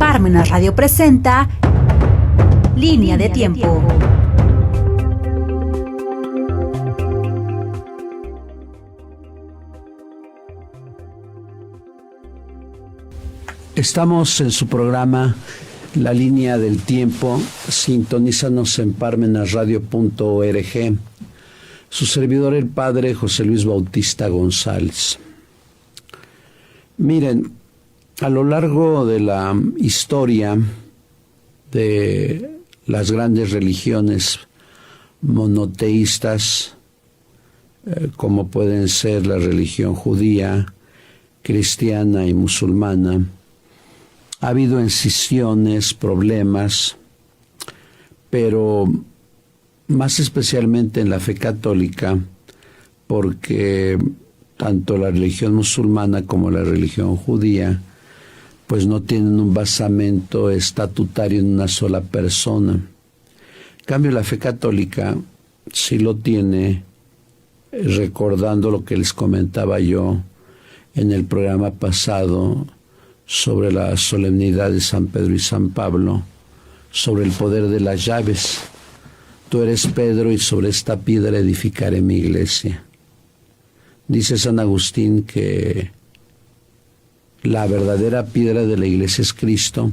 Parmenas Radio presenta Línea de Tiempo. Estamos en su programa La Línea del Tiempo. Sintonízanos en parmenasradio.org. Su servidor, el padre José Luis Bautista González. Miren, a lo largo de la historia de las grandes religiones monoteístas, como pueden ser la religión judía, cristiana y musulmana, ha habido incisiones, problemas, pero más especialmente en la fe católica, porque tanto la religión musulmana como la religión judía pues no tienen un basamento estatutario en una sola persona. En cambio, la fe católica sí lo tiene, recordando lo que les comentaba yo en el programa pasado sobre la solemnidad de San Pedro y San Pablo, sobre el poder de las llaves. Tú eres Pedro y sobre esta piedra edificaré mi iglesia. Dice San Agustín que la verdadera piedra de la iglesia es Cristo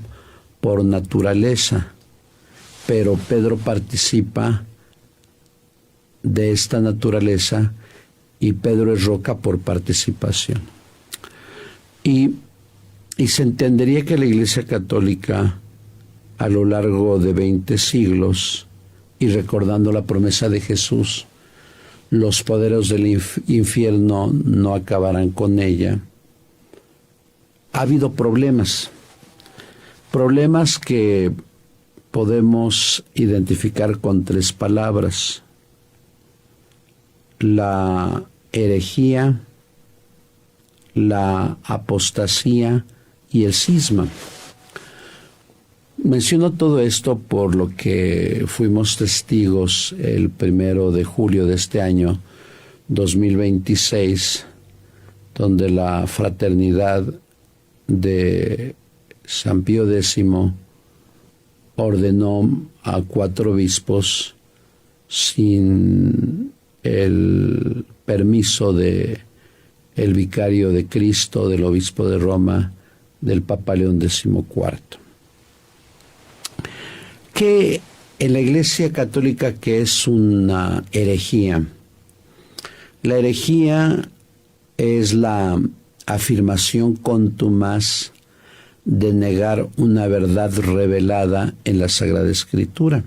por naturaleza, pero Pedro participa de esta naturaleza y Pedro es roca por participación. Y se entendería que la Iglesia Católica, a lo largo de 20 siglos, y recordando la promesa de Jesús, los poderes del infierno no acabarán con ella. Ha habido problemas que podemos identificar con 3 palabras: la herejía, la apostasía y el cisma. Menciono todo esto por lo que fuimos testigos el 1 de julio de este año 2026, donde la fraternidad de San Pío X ordenó a 4 obispos sin el permiso de el vicario de Cristo, del obispo de Roma, del Papa León XIV. ¿Qué en la Iglesia Católica que es una herejía? La herejía es la afirmación contumaz de negar una verdad revelada en la Sagrada Escritura.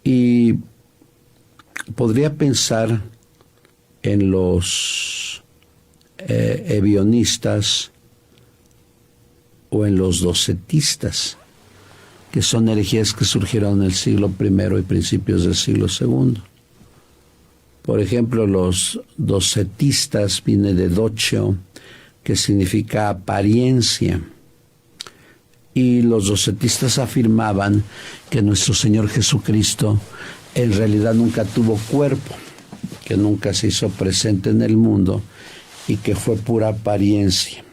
Y podría pensar en los ebionistas o en los docetistas, que son herejías que surgieron en el siglo I y principios del siglo II. Por ejemplo, los docetistas viene de docio, que significa apariencia. Y los docetistas afirmaban que nuestro Señor Jesucristo en realidad nunca tuvo cuerpo, que nunca se hizo presente en el mundo y que fue pura apariencia.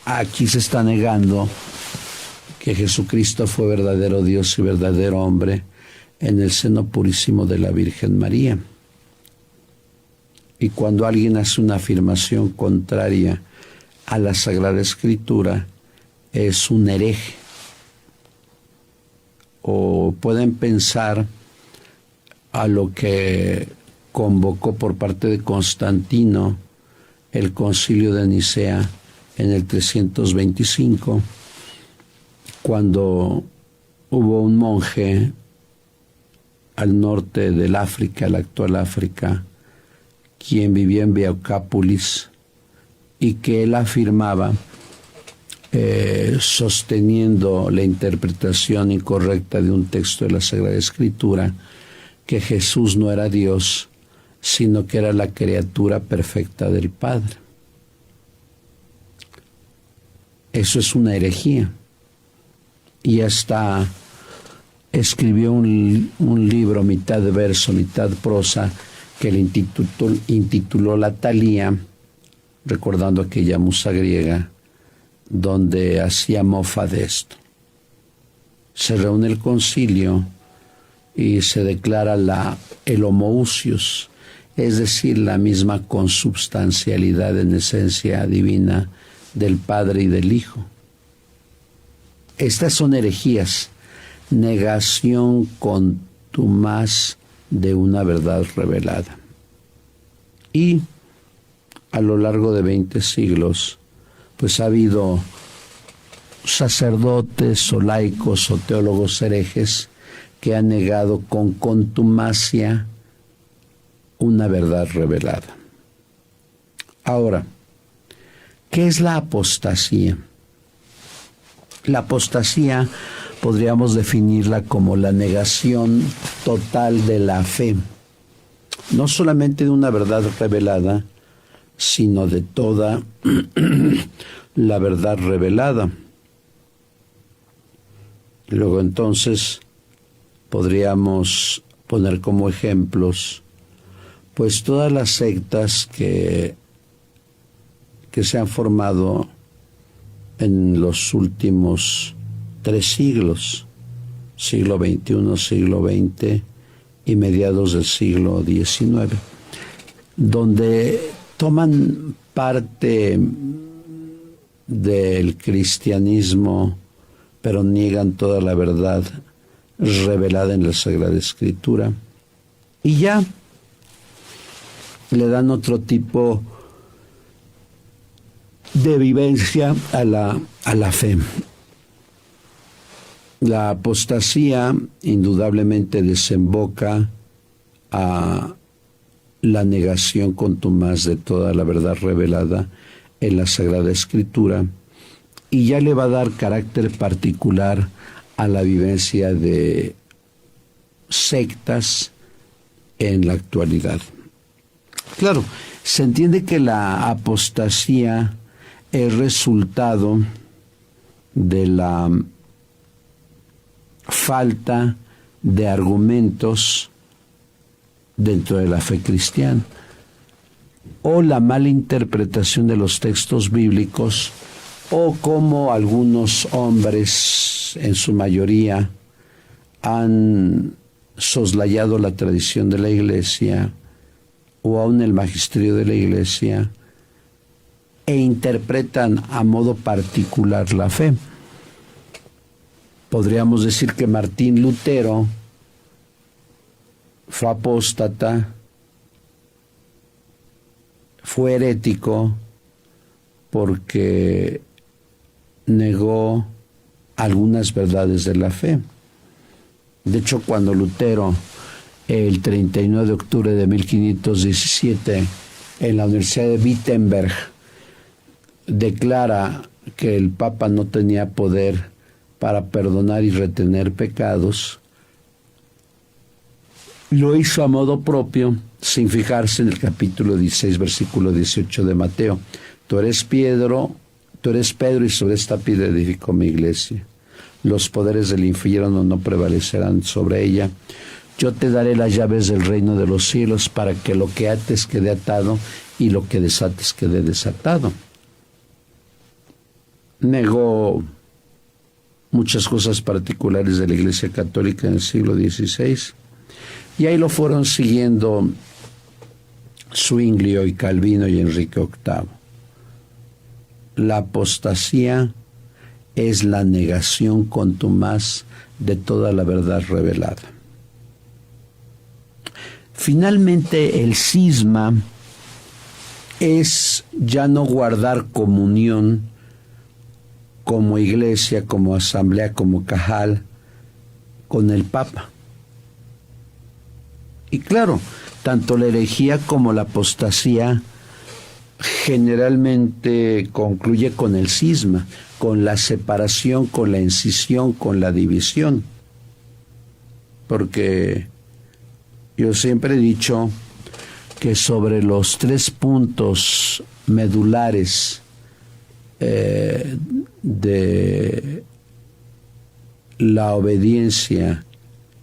Aquí se está negando que Jesucristo fue verdadero Dios y verdadero hombre en el seno purísimo de la Virgen María. Y cuando alguien hace una afirmación contraria a la Sagrada Escritura, es un hereje. O pueden pensar a lo que convocó por parte de Constantino el Concilio de Nicea en el 325, cuando hubo un monje al norte del África, la actual África, quien vivía en Beaucápolis, y que él afirmaba, sosteniendo la interpretación incorrecta de un texto de la Sagrada Escritura, que Jesús no era Dios, sino que era la criatura perfecta del Padre. Eso es una herejía. Y hasta escribió un libro, mitad verso, mitad prosa, que le intituló La Talía, recordando aquella musa griega donde hacía mofa de esto. Se reúne el concilio y se declara el homoousios, es decir, la misma consubstancialidad en esencia divina del Padre y del Hijo. Estas son herejías, negación contumaz de una verdad revelada. Y a lo largo de 20 siglos, pues ha habido sacerdotes o laicos o teólogos herejes que han negado con contumacia una verdad revelada. Ahora, ¿qué es la apostasía? La apostasía podríamos definirla como la negación total de la fe, no solamente de una verdad revelada, sino de toda la verdad revelada. Luego entonces podríamos poner como ejemplos pues todas las sectas que se han formado en los últimos 3 siglos, siglo XXI, siglo XX y mediados del siglo XIX, donde toman parte del cristianismo, pero niegan toda la verdad revelada en la Sagrada Escritura, y ya le dan otro tipo de vivencia a la fe. La apostasía indudablemente desemboca a la negación contumaz de toda la verdad revelada en la Sagrada Escritura, y ya le va a dar carácter particular a la vivencia de sectas en la actualidad. Claro, se entiende que la apostasía es resultado de la falta de argumentos dentro de la fe cristiana, o la mala interpretación de los textos bíblicos, o como algunos hombres, en su mayoría, han soslayado la tradición de la Iglesia o aún el magisterio de la Iglesia e interpretan a modo particular la fe. Podríamos decir que Martín Lutero fue apóstata, fue herético porque negó algunas verdades de la fe. De hecho, cuando Lutero, el 39 de octubre de 1517, en la Universidad de Wittenberg, declara que el Papa no tenía poder para perdonar y retener pecados, lo hizo a modo propio, sin fijarse en el capítulo 16, versículo 18 de Mateo. Tú eres Pedro, y sobre esta piedra edifico mi iglesia. Los poderes del infierno no prevalecerán sobre ella. Yo te daré las llaves del reino de los cielos, para que lo que ates quede atado y lo que desates quede desatado. Negó muchas cosas particulares de la Iglesia Católica en el siglo XVI, y ahí lo fueron siguiendo Zwinglio y Calvino y Enrique VIII. La apostasía es la negación contumaz de toda la verdad revelada. Finalmente, el cisma es ya no guardar comunión como iglesia, como asamblea, como cajal, con el Papa. Y claro, tanto la herejía como la apostasía generalmente concluye con el cisma, con la separación, con la incisión, con la división. Porque yo siempre he dicho que sobre los 3 puntos medulares de la obediencia,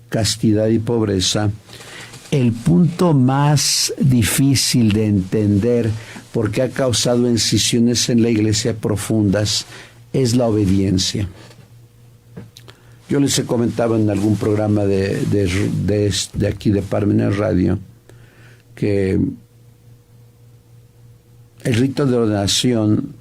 castidad y pobreza, el punto más difícil de entender, porque ha causado incisiones en la Iglesia profundas, es la obediencia. Yo les he comentado en algún programa de aquí de Parmenas Radio que el rito de ordenación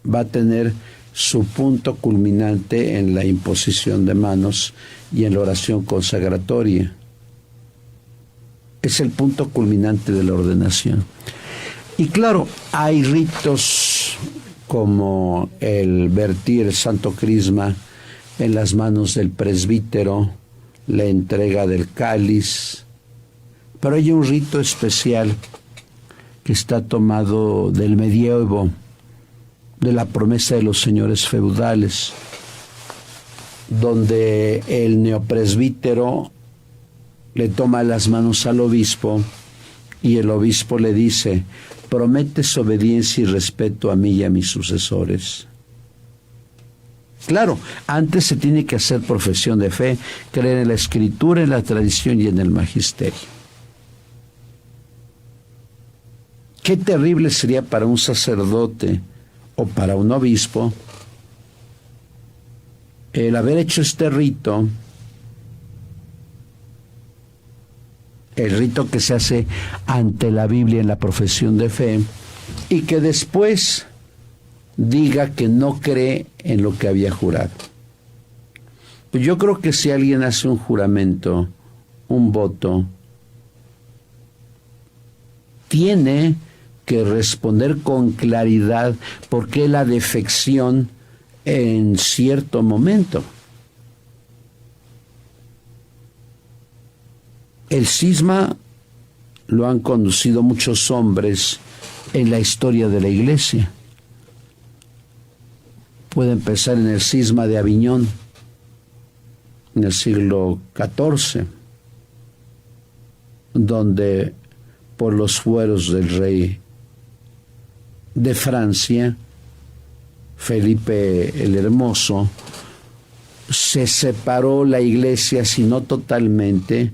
va a tener su punto culminante en la imposición de manos y en la oración consagratoria. Es el punto culminante de la ordenación. Y claro, hay ritos como el vertir el Santo Crisma en las manos del presbítero, la entrega del cáliz, pero hay un rito especial que está tomado del medievo, de la promesa de los señores feudales, donde el neopresbítero le toma las manos al obispo y el obispo le dice: prometes obediencia y respeto a mí y a mis sucesores. Claro, antes se tiene que hacer profesión de fe, creer en la Escritura, en la tradición y en el magisterio. Qué terrible sería para un sacerdote o para un obispo el haber hecho este rito, el rito que se hace ante la Biblia en la profesión de fe, y que después diga que no cree en lo que había jurado. Pues yo creo que si alguien hace un juramento, un voto, tiene que responder con claridad por qué la defección en cierto momento. El cisma lo han conducido muchos hombres en la historia de la Iglesia. Puede empezar en el cisma de Aviñón, en el siglo XIV, donde por los fueros del rey de Francia, Felipe el Hermoso, se separó la Iglesia, si no totalmente,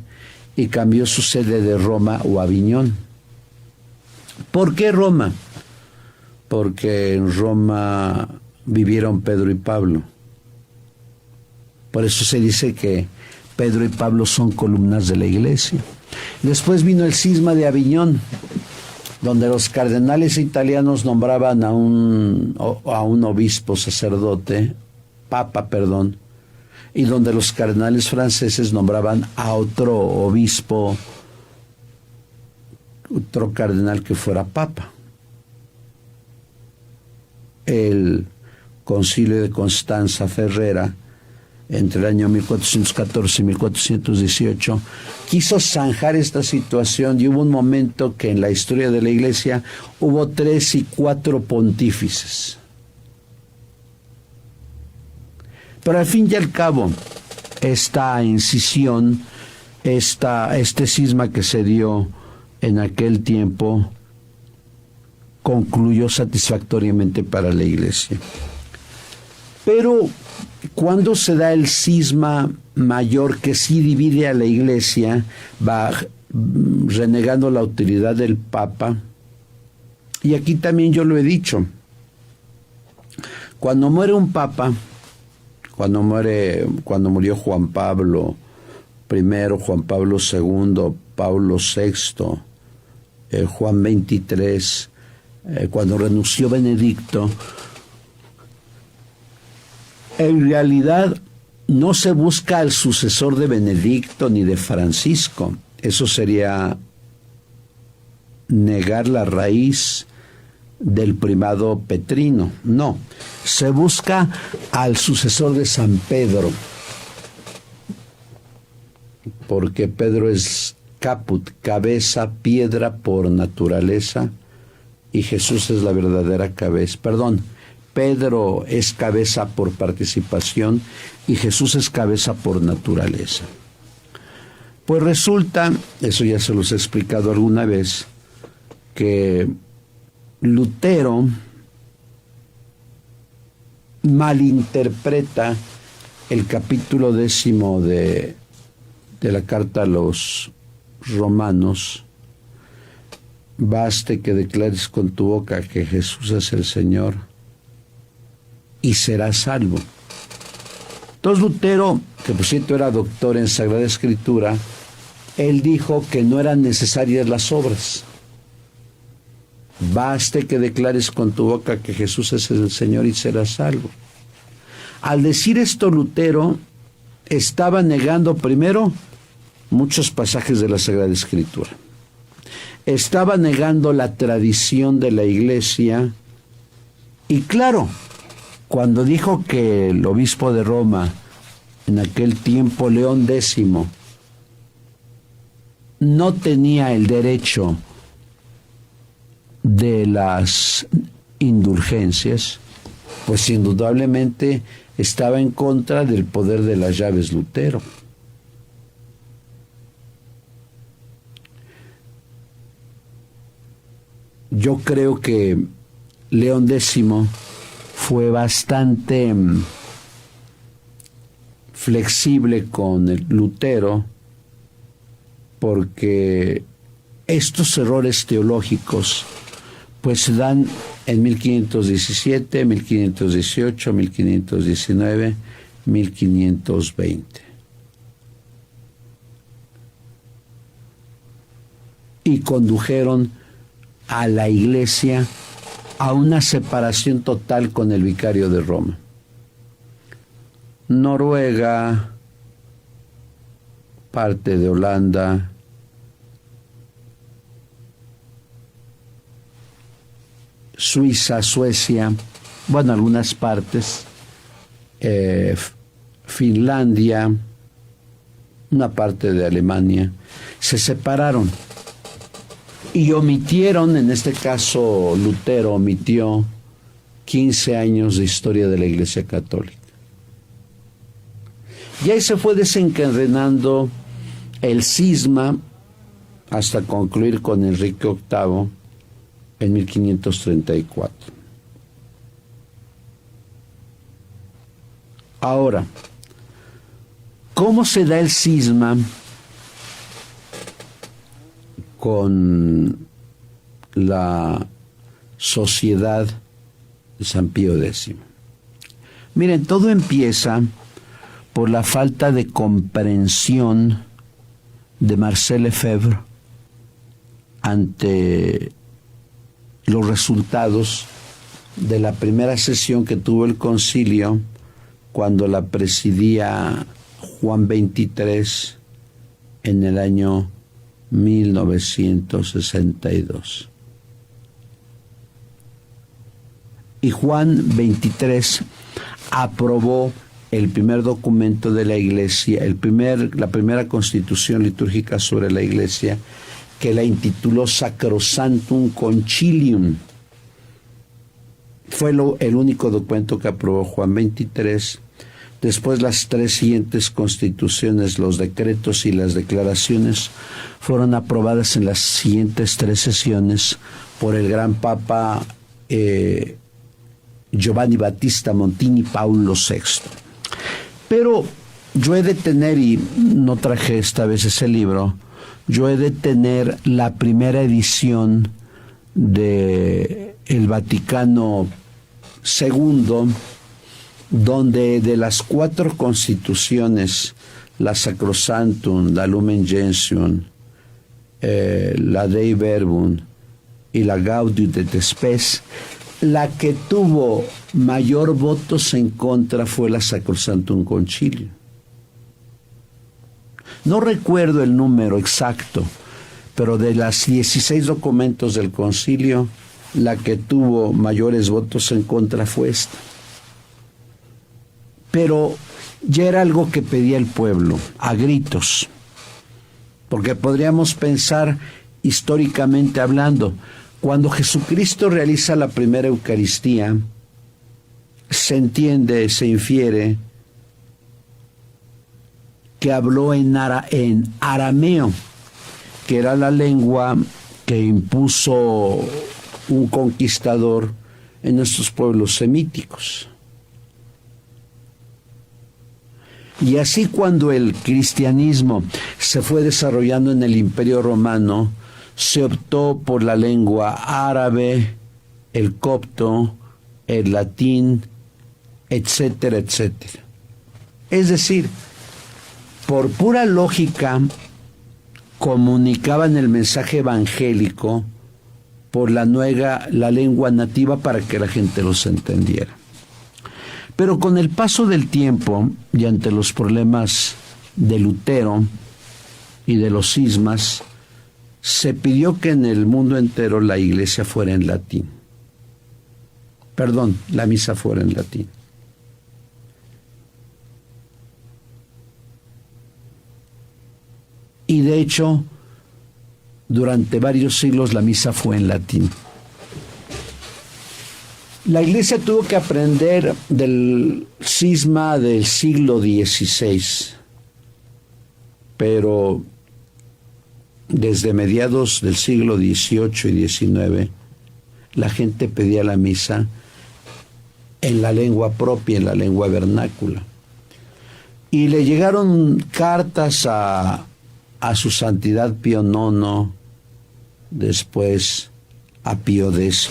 y cambió su sede de Roma o Aviñón. ¿Por qué Roma? Porque en Roma vivieron Pedro y Pablo. Por eso se dice que Pedro y Pablo son columnas de la Iglesia. Después vino el cisma de Aviñón, donde los cardenales italianos nombraban a un obispo sacerdote, y donde los cardenales franceses nombraban a otro obispo, otro cardenal que fuera papa. El Concilio de Constanza Ferrera, entre el año 1414 y 1418, quiso zanjar esta situación, y hubo un momento que en la historia de la Iglesia hubo 3 y 4 pontífices. Pero al fin y al cabo, esta incisión, este cisma que se dio en aquel tiempo, concluyó satisfactoriamente para la Iglesia. Pero cuando se da el cisma mayor que sí divide a la Iglesia, va renegando la autoridad del Papa, y aquí también yo lo he dicho, cuando muere un Papa, cuando murió Juan Pablo I, Juan Pablo II, Pablo VI, Juan XXIII, cuando renunció Benedicto, en realidad no se busca al sucesor de Benedicto ni de Francisco. Eso sería negar la raíz del primado petrino. No, se busca al sucesor de San Pedro, porque Pedro es caput, cabeza, piedra por naturaleza, y Jesús es la verdadera cabeza. Pedro es cabeza por participación y Jesús es cabeza por naturaleza. Pues resulta, eso ya se los he explicado alguna vez, que Lutero malinterpreta el capítulo 10 de la carta a los Romanos: baste que declares con tu boca que Jesús es el Señor y serás salvo. Entonces Lutero, que por cierto era doctor en Sagrada Escritura, él dijo que no eran necesarias las obras. Baste que declares con tu boca que Jesús es el Señor y serás salvo. Al decir esto, Lutero estaba negando primero muchos pasajes de la Sagrada Escritura. Estaba negando la tradición de la Iglesia. Y claro, cuando dijo que el obispo de Roma, en aquel tiempo León X, no tenía el derecho de las indulgencias, pues indudablemente estaba en contra del poder de las llaves Lutero. Yo creo que León X fue bastante flexible con el Lutero, porque estos errores teológicos pues se dan en 1517, 1518, 1519, 1520. Y condujeron a la Iglesia a una separación total con el vicario de Roma. Noruega, parte de Holanda, Suiza, Suecia, bueno, algunas partes, Finlandia, una parte de Alemania, se separaron y omitieron, en este caso Lutero omitió 15 años de historia de la Iglesia Católica. Y ahí se fue desencadenando el cisma hasta concluir con Enrique VIII en 1534. Ahora, ¿cómo se da el cisma con la sociedad de San Pío X? Miren, todo empieza por la falta de comprensión de Marcel Lefebvre ante los resultados de la primera sesión que tuvo el concilio cuando la presidía Juan XXIII en el año 1962. Y Juan XXIII aprobó el primer documento de la Iglesia, la primera constitución litúrgica sobre la Iglesia, que la intituló Sacrosanctum Concilium. Fue el único documento que aprobó Juan XXIII. Después las tres siguientes constituciones, los decretos y las declaraciones, fueron aprobadas en las siguientes tres sesiones por el gran Papa Giovanni Battista Montini Paulo VI. Pero yo he de tener, y no traje esta vez ese libro, yo he de tener la primera edición de el Vaticano II, donde de las 4 constituciones, la Sacrosanctum, la Lumen Gentium, la Dei Verbum y la Gaudium et Spes, la que tuvo mayor votos en contra fue la Sacrosanctum Concilium. No recuerdo el número exacto, pero de las 16 documentos del concilio, la que tuvo mayores votos en contra fue esta. Pero ya era algo que pedía el pueblo, a gritos, porque podríamos pensar históricamente hablando, cuando Jesucristo realiza la primera Eucaristía, se entiende, se infiere que habló en arameo, que era la lengua que impuso un conquistador en nuestros pueblos semíticos. Y así, cuando el cristianismo se fue desarrollando en el Imperio Romano, se optó por la lengua árabe, el copto, el latín etcétera, etcétera. Es decir, por pura lógica, comunicaban el mensaje evangélico por la lengua nativa para que la gente los entendiera. Pero con el paso del tiempo y ante los problemas de Lutero y de los cismas, se pidió que en el mundo entero la iglesia fuera en latín. La misa fuera en latín. Y de hecho, durante varios siglos la misa fue en latín. La iglesia tuvo que aprender del cisma del siglo XVI, pero desde mediados del siglo XVIII y XIX, la gente pedía la misa en la lengua propia, en la lengua vernácula. Y le llegaron cartas a su santidad Pío IX, después a Pío X,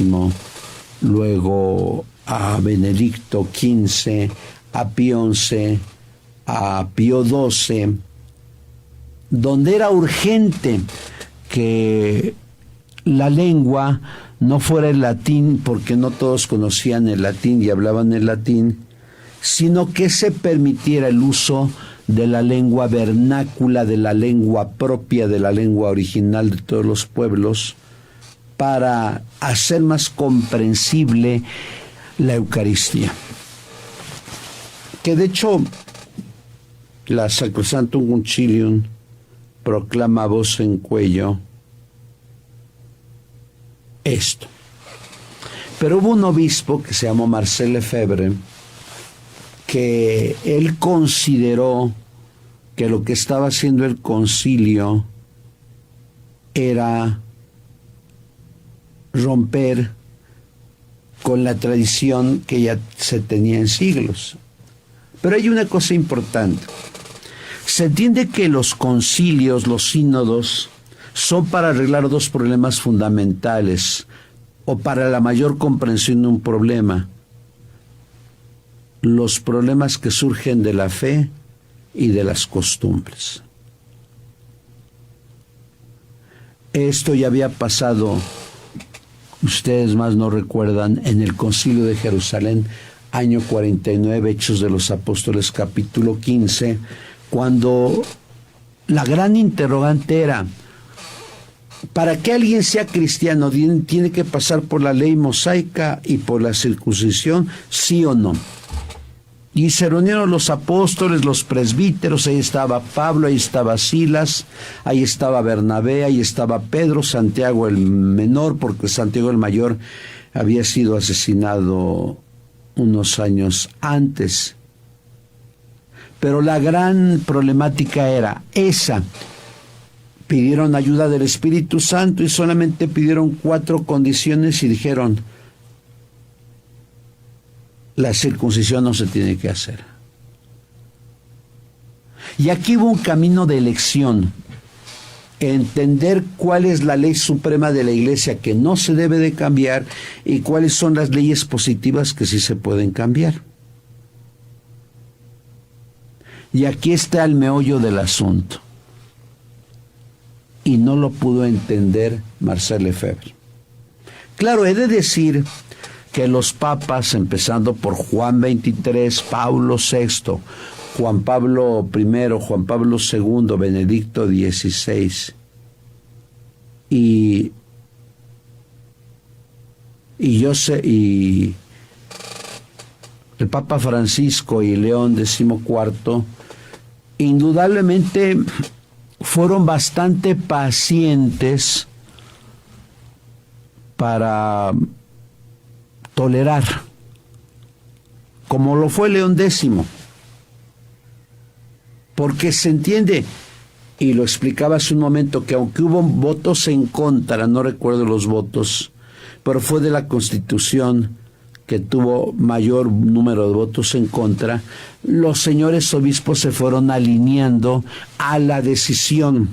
luego a Benedicto XV, a Pío XI, a Pío XII, donde era urgente que la lengua no fuera el latín, porque no todos conocían el latín y hablaban el latín, sino que se permitiera el uso de la lengua vernácula, de la lengua propia, de la lengua original de todos los pueblos, para hacer más comprensible la Eucaristía. Que de hecho la Sacrosanctum Concilium proclama a voz en cuello esto. Pero hubo un obispo que se llamó Marcel Lefebvre, que él consideró que lo que estaba haciendo el concilio era romper con la tradición que ya se tenía en siglos. Pero hay una cosa importante. Se entiende que los concilios, los sínodos, son para arreglar dos problemas fundamentales o para la mayor comprensión de un problema. Los problemas que surgen de la fe y de las costumbres. Esto ya había pasado, ustedes más no recuerdan, en el Concilio de Jerusalén, año 49, Hechos de los Apóstoles, capítulo 15, cuando la gran interrogante era: para que alguien sea cristiano, ¿tiene que pasar por la ley mosaica y por la circuncisión, sí o no? Y se reunieron los apóstoles, los presbíteros, ahí estaba Pablo, ahí estaba Silas, ahí estaba Bernabé, ahí estaba Pedro, Santiago el menor, porque Santiago el mayor había sido asesinado unos años antes. Pero la gran problemática era esa. Pidieron ayuda del Espíritu Santo y solamente pidieron 4 condiciones y dijeron: la circuncisión no se tiene que hacer. Y aquí hubo un camino de elección. Entender cuál es la ley suprema de la Iglesia que no se debe de cambiar y cuáles son las leyes positivas que sí se pueden cambiar. Y aquí está el meollo del asunto. Y no lo pudo entender Marcel Lefebvre. Claro, he de decir que los papas, empezando por Juan XXIII, Pablo VI, Juan Pablo I, Juan Pablo II, Benedicto XVI, y el Papa Francisco y León XIV, indudablemente fueron bastante pacientes para tolerar, como lo fue León X, porque se entiende, y lo explicaba hace un momento, que aunque hubo votos en contra, no recuerdo los votos, pero fue de la Constitución que tuvo mayor número de votos en contra, los señores obispos se fueron alineando a la decisión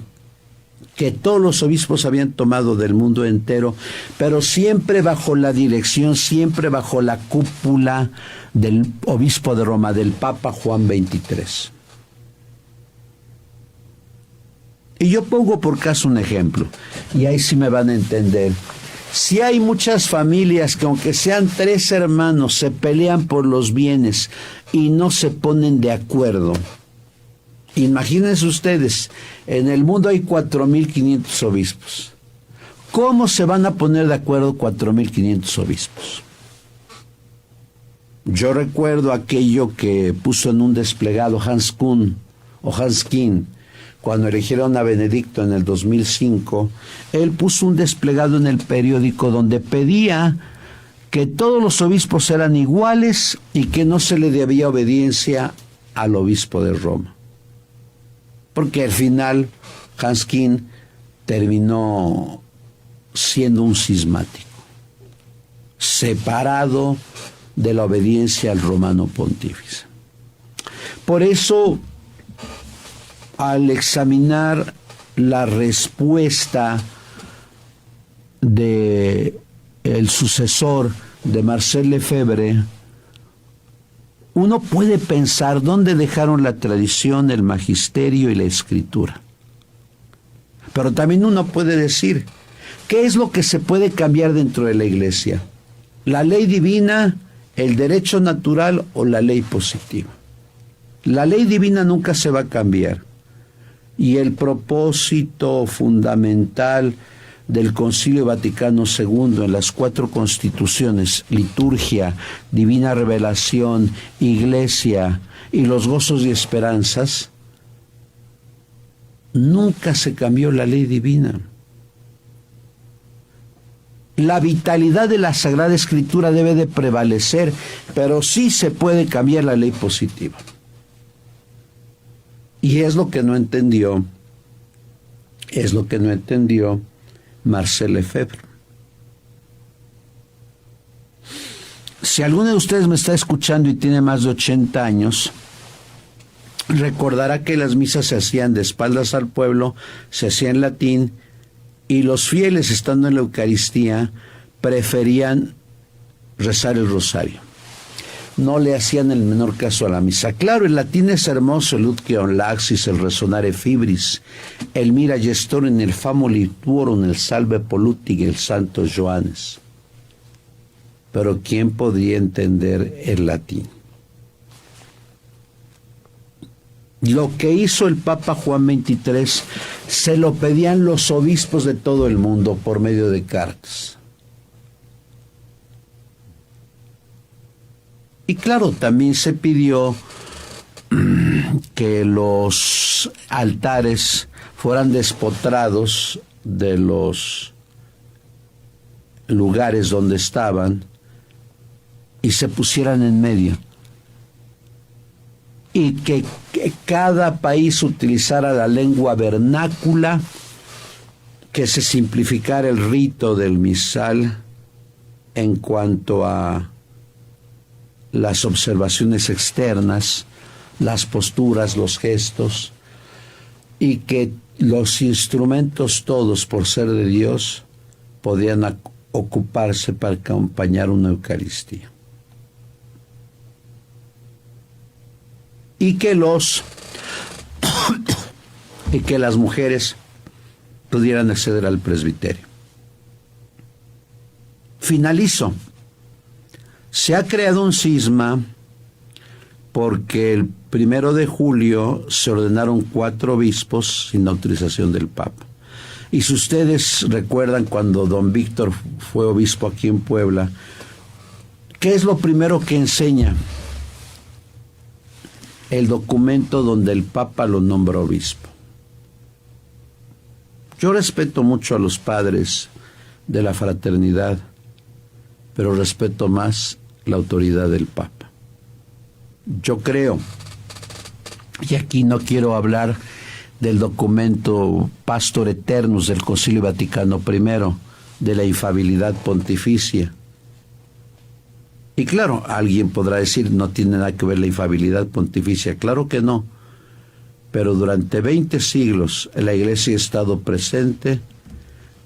que todos los obispos habían tomado del mundo entero, pero siempre bajo la dirección, siempre bajo la cúpula del obispo de Roma, del Papa Juan XXIII. Y yo pongo por caso un ejemplo, y ahí sí me van a entender. Si hay muchas familias que aunque sean 3 hermanos se pelean por los bienes y no se ponen de acuerdo, imagínense ustedes, en el mundo hay 4.500 obispos. ¿Cómo se van a poner de acuerdo 4.500 obispos? Yo recuerdo aquello que puso en un desplegado Hans Kuhn o Hans Kühn, cuando eligieron a Benedicto en el 2005, él puso un desplegado en el periódico donde pedía que todos los obispos eran iguales y que no se le debía obediencia al obispo de Roma. Porque al final Hans Kühn terminó siendo un cismático, separado de la obediencia al romano pontífice. Por eso, al examinar la respuesta de el sucesor de Marcel Lefebvre, uno puede pensar dónde dejaron la tradición, el magisterio y la escritura. Pero también uno puede decir, ¿qué es lo que se puede cambiar dentro de la Iglesia? ¿La ley divina, el derecho natural o la ley positiva? La ley divina nunca se va a cambiar. Y el propósito fundamental del Concilio Vaticano II en las 4 constituciones, liturgia, divina revelación, iglesia y los gozos y esperanzas, nunca se cambió la ley divina. La vitalidad de la Sagrada Escritura debe de prevalecer, pero sí se puede cambiar la ley positiva. Y es lo que no entendió Marcel Lefebvre. Si alguno de ustedes me está escuchando y tiene más de 80 años, recordará que las misas se hacían de espaldas al pueblo, se hacían en latín, y los fieles, estando en la Eucaristía, preferían rezar el rosario. No le hacían el menor caso a la misa. Claro, el latín es hermoso, el Utqueon laxis, el resonare fibris, el mira gestorum, el famo lituorum, el salve polutig, el santo Johannes. Pero ¿quién podría entender el latín? Lo que hizo el Papa Juan XXIII se lo pedían los obispos de todo el mundo por medio de cartas. Y claro, también se pidió que los altares fueran despotrados de los lugares donde estaban y se pusieran en medio. Y que cada país utilizara la lengua vernácula, que se simplificara el rito del misal en cuanto a las observaciones externas, las posturas, los gestos, y que los instrumentos todos, por ser de Dios, podían ocuparse para acompañar una Eucaristía. Y que las mujeres pudieran acceder al presbiterio. Finalizo. Se ha creado un cisma porque el 1 de julio se ordenaron 4 obispos sin autorización del Papa. Y si ustedes recuerdan cuando don Víctor fue obispo aquí en Puebla, ¿qué es lo primero que enseña? El documento donde el Papa lo nombra obispo. Yo respeto mucho a los padres de la fraternidad, pero respeto más la autoridad del Papa. Yo creo, y aquí no quiero hablar del documento Pastor Eternus del Concilio Vaticano I, de la infalibilidad pontificia. Y claro, alguien podrá decir, no tiene nada que ver la infalibilidad pontificia. Claro que no. pero durante 20 siglos la Iglesia ha estado presente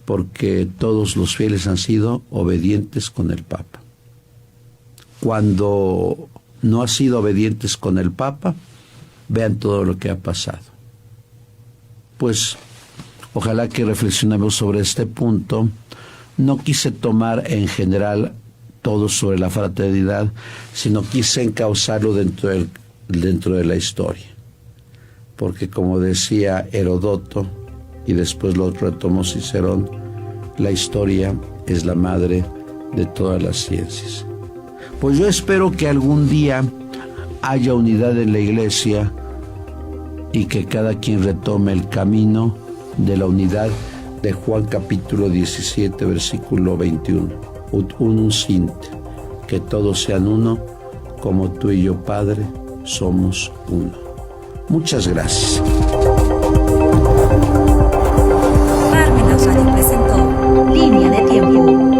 porque todos los fieles han sido obedientes con el Papa. Cuando no han sido obedientes con el Papa, vean todo lo que ha pasado. Pues ojalá que reflexionemos sobre este punto. No quise tomar en general todo sobre la fraternidad, sino quise encauzarlo dentro de la historia. Porque como decía Heródoto, y después lo retomó Cicerón, la historia es la madre de todas las ciencias. Pues yo espero que algún día haya unidad en la Iglesia y que cada quien retome el camino de la unidad de Juan capítulo 17, versículo 21. Ut unum sint, que todos sean uno, como tú y yo, Padre, somos uno. Muchas gracias. Parmenas Radio presentó Línea de Tiempo.